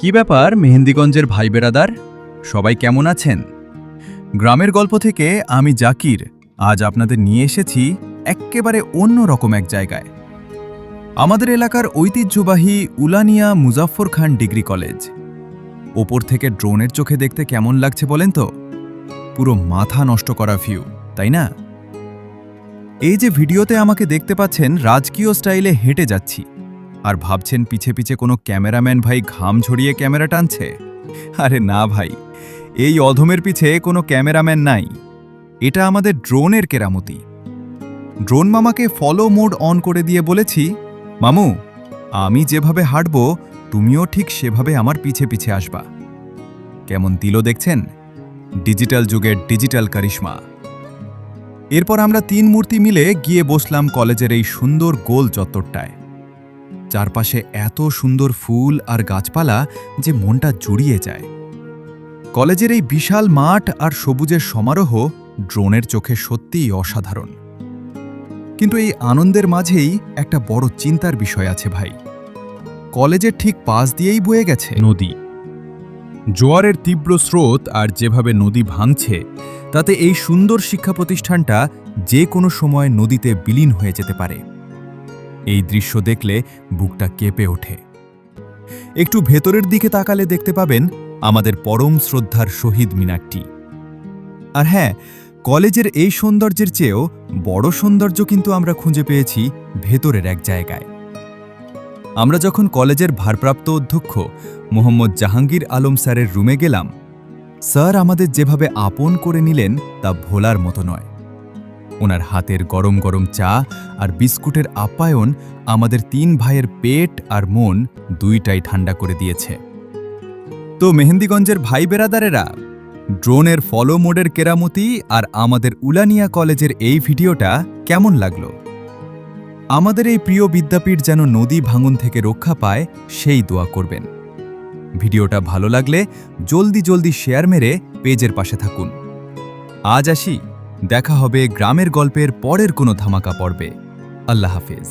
কি ব্যাপার মেহেন্দিগঞ্জের ভাই বেরাদার, সবাই কেমন আছেন? গ্রামের গল্প থেকে আমি জাকির আজ আপনাদের নিয়ে এসেছি এক্কেবারে অন্য রকম এক জায়গায়। আমাদের এলাকার ঐতিহ্যবাহী উলানিয়া মুজাফফর খান ডিগ্রি কলেজ। ওপর থেকে ড্রোনের চোখে দেখতে কেমন লাগছে বলেন তো? পুরো মাথা নষ্ট করা ভিউ, তাই না? এই যে ভিডিওতে আমাকে দেখতে পাচ্ছেন রাজকীয় স্টাইলে হেঁটে যাচ্ছি, আর ভাবছেন পিছে পিছে কোনো ক্যামেরাম্যান ভাই ঘাম ঝরিয়ে ক্যামেরা টানছে। আরে না ভাই, এই অধমের পিছে কোনো ক্যামেরাম্যান নাই, এটা আমাদের ড্রোনের কেরামতি। ড্রোন মামাকে ফলো মোড অন করে দিয়ে বলেছি, মামু আমি যেভাবে হাঁটব তুমিও ঠিক সেভাবে আমার পিছে পিছে আসবা। কেমন দিল দেখছেন? ডিজিটাল যুগের ডিজিটাল কারিশমা। এরপর আমরা তিন মূর্তি মিলে গিয়ে বসলাম কলেজের এই সুন্দর গোল চত্বরটায়। চারপাশে এত সুন্দর ফুল আর গাছপালা যে মনটা জুড়িয়ে যায়। কলেজের এই বিশাল মাঠ আর সবুজের সমারোহ ড্রোনের চোখে সত্যিই অসাধারণ। কিন্তু এই আনন্দের মাঝেই একটা বড় চিন্তার বিষয় আছে ভাই। কলেজের ঠিক পাশ দিয়েই বয়ে গেছে নদী। জোয়ারের তীব্র স্রোত আর যেভাবে নদী ভাঙছে, তাতে এই সুন্দর শিক্ষা প্রতিষ্ঠানটা যে কোনো সময় নদীতে বিলীন হয়ে যেতে পারে। এই দৃশ্য দেখলে বুকটা কেঁপে ওঠে। একটু ভেতরের দিকে তাকালে দেখতে পাবেন আমাদের পরম শ্রদ্ধার শহীদ মিনারটি। আর হ্যাঁ, কলেজের এই সৌন্দর্যের চেয়েও বড় সৌন্দর্য কিন্তু আমরা খুঁজে পেয়েছি ভেতরের এক জায়গায়। আমরা যখন কলেজের ভারপ্রাপ্ত অধ্যক্ষ মোহাম্মদ জাহাঙ্গীর আলম স্যারের রুমে গেলাম, স্যার আমাদের যেভাবে আপন করে নিলেন তা ভোলার মতো নয়। ওনার হাতের গরম গরম চা আর বিস্কুটের আপ্যায়ন আমাদের তিন ভাইয়ের পেট আর মন দুইটাই ঠান্ডা করে দিয়েছে। তো মেহেন্দিগঞ্জের ভাই বেরাদারেরা, ড্রোনের ফলো মোডের কেরামতি আর আমাদের উলানিয়া কলেজের এই ভিডিওটা কেমন লাগলো? আমাদের এই প্রিয় বিদ্যাপীঠ যেন নদী ভাঙন থেকে রক্ষা পায় সেই দোয়া করবেন। ভিডিওটা ভালো লাগলে জলদি জলদি শেয়ার মেরে পেজের পাশে থাকুন। আজ আসি, দেখা হবে গ্রামের গল্পের পরের কোনো ধামাকা পর্বে। আল্লাহ হাফেজ।